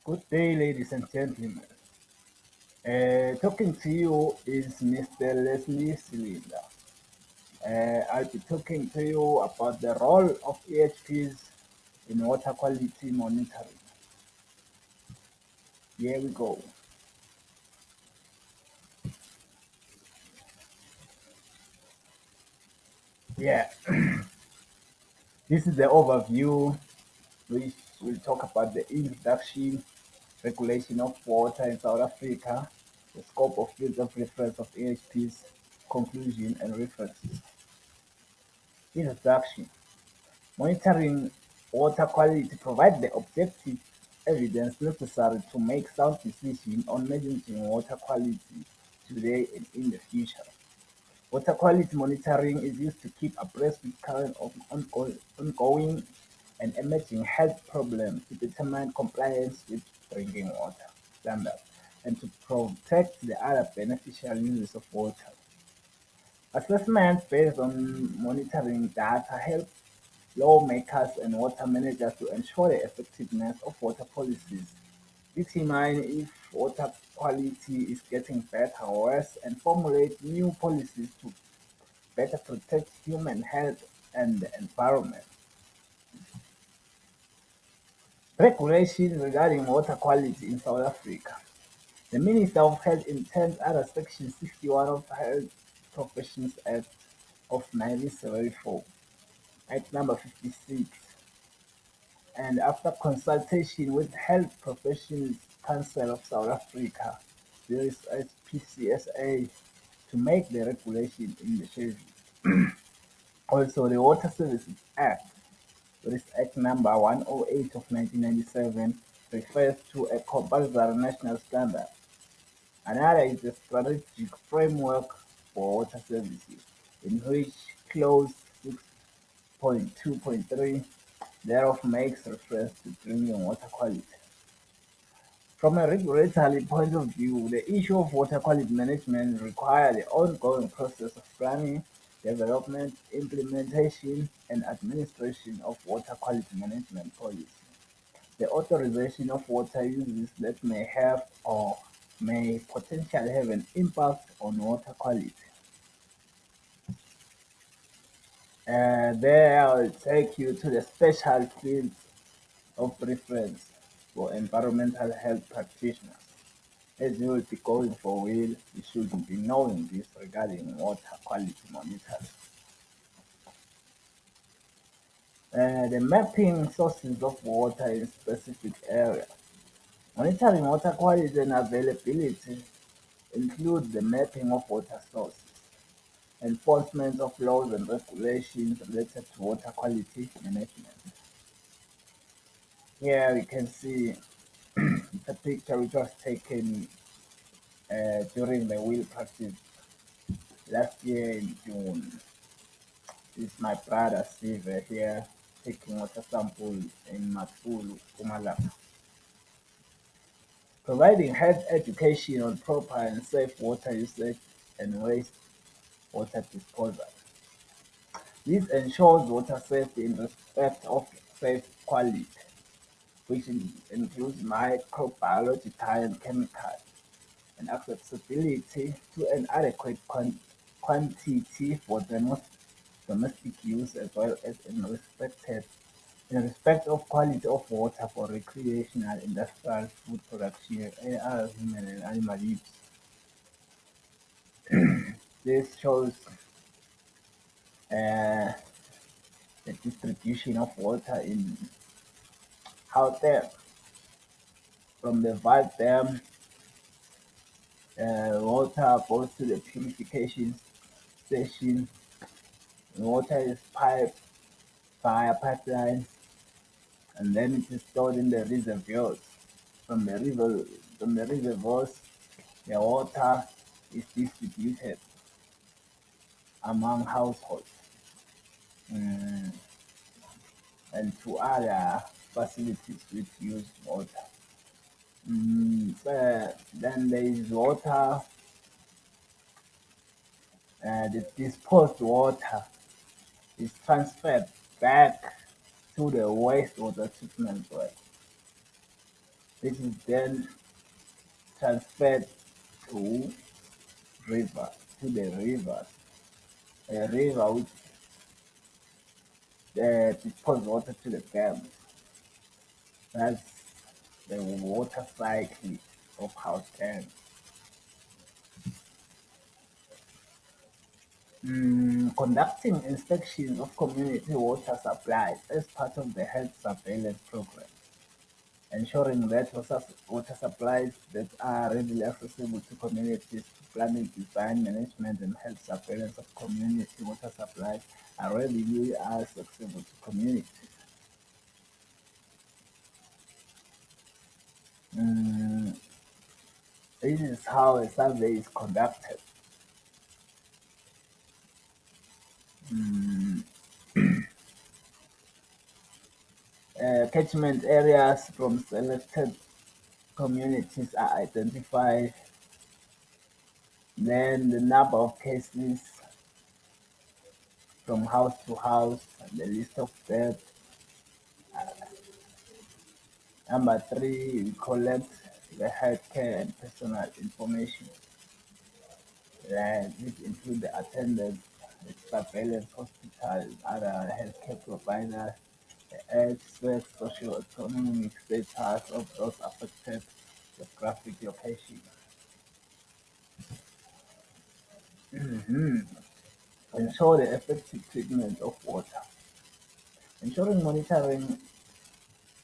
Good day, ladies and gentlemen. Talking to you is Mr. Leslie Cylinder. I'll be talking to you about the role of EHPs in water quality monitoring. Here we go. Yeah, this is the overview which will talk about the introduction, regulation of water in South Africa, the scope of fields of reference of EHPs, conclusion and references. Introduction. Monitoring water quality provides the objective evidence necessary to make sound decisions on managing water quality today and in the future. Water quality monitoring is used to keep abreast with current of ongoing and emerging health problems, to determine compliance with drinking water standards, and to protect the other beneficial uses of water. Assessments based on monitoring data help lawmakers and water managers to ensure the effectiveness of water policies, determine if water quality is getting better or worse, and formulate new policies to better protect human health and the environment. Regulations regarding water quality in South Africa. The Minister of Health intends under Section 61 of the Health Professions Act of 1974, Act number 56, and after consultation with Health Professions Council of South Africa, there is PCSA to make the regulation in the schedule. Also, the Water Services Act, that is Act number 108 of 1997, refers to a compulsory national standard. Another is the strategic framework for water services, in which clause 6.2.3 thereof makes reference to drinking water quality. From a regulatory point of view, the issue of water quality management requires the ongoing process of planning, development, implementation, and administration of water quality management policy. The authorization of water uses that may have or may potentially have an impact on water quality. There I will take you to the special fields of reference for environmental health practitioners. As you will be going for will, you should be knowing this regarding water quality monitoring. The mapping sources of water in specific areas. Monitoring water quality and availability include the mapping of water sources, enforcement of laws and regulations related to water quality management. Here we can see the picture which was taken during the wheel practice last year in June. This is my brother Steve here taking water sample in Matulu, Pumalanga. Providing health education on proper and safe water usage and waste water disposal. This ensures water safety in respect of safe quality, which includes microbiological and chemical, and accessibility to an adequate quantity for domestic use as well as in respect of quality of water for recreational, industrial, food production, and other human and animal use. This shows uh, the distribution of water in out there from the valve dam. Water goes to the purification station. Water is piped via pipelines, and then it is stored in the reservoirs. From the river, from the reservoirs, the water is distributed among households mm, and to other facilities which use water. Then there is water, the disposed water is transferred back to the wastewater treatment plant. This is then transferred to river, to the rivers. A river which dispose water to the dams. That's the water cycle of house dams. Conducting inspections of community water supplies as part of the health surveillance program, ensuring that water supplies that are readily accessible to communities, planning, design, management, and health surveillance of community water supplies are readily accessible to communities. Mm, this is how a survey is conducted. Mm, Catchment areas from selected communities are identified. Then the number of cases from house to house, the list of deaths. Number three, we collect the healthcare and personal information. This include the attendance, the surveillance hospital, other healthcare providers, the age, sex, socio-economic status of those affected, geographic location. Mhm. Ensure the effective treatment of water. Ensuring monitoring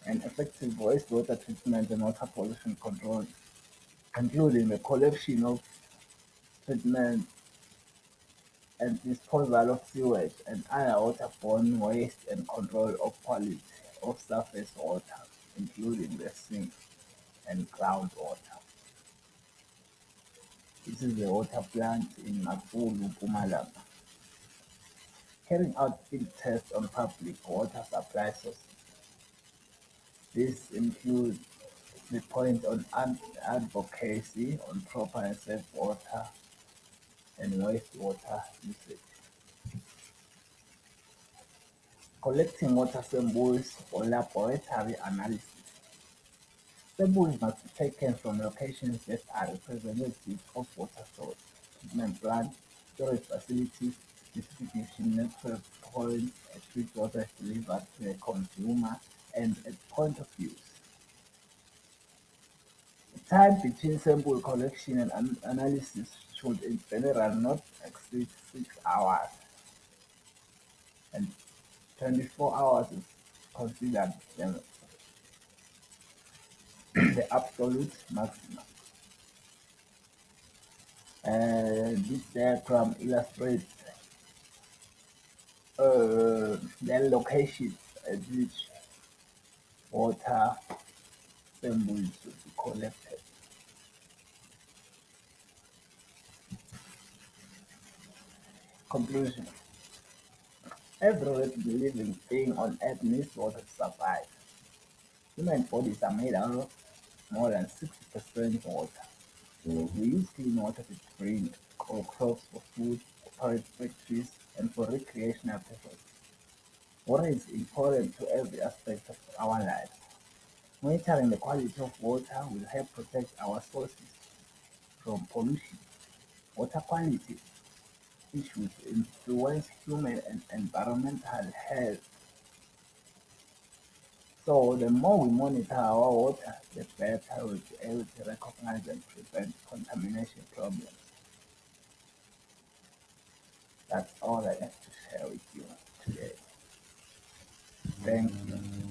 and effective wastewater treatment and water pollution control, including the collection of treatment and disposal of sewage and other waterborne waste and control of quality of surface water, including the sink and groundwater. This is the water plant in Mapulu, Pumalanga, carrying out field tests on public water supply sources. This includes the point on advocacy on proper and safe water and wastewater usage. Collecting water samples for laboratory analysis. Samples must be taken from locations that are representative of water source, treatment plants, storage facilities, distribution network points at which water is delivered to a consumer, and at point of use. The time between sample collection and analysis should in general not exceed 6 hours, and 24 hours is considered the absolute maximum. This diagram illustrates the locations at which water samples should be collected. Conclusion. Every living thing on earth needs water to survive. Human bodies are made out of more than 60% water. We use clean water to drink, grow crops for food, operate factories, and for recreational purposes. Water is important to every aspect of our lives. Monitoring the quality of water will help protect our sources from pollution. Water quality issues influence human and environmental health. So the more we monitor our water, the better we'll be able to recognize and prevent contamination problems. That's all I have to share with you today. Thank you.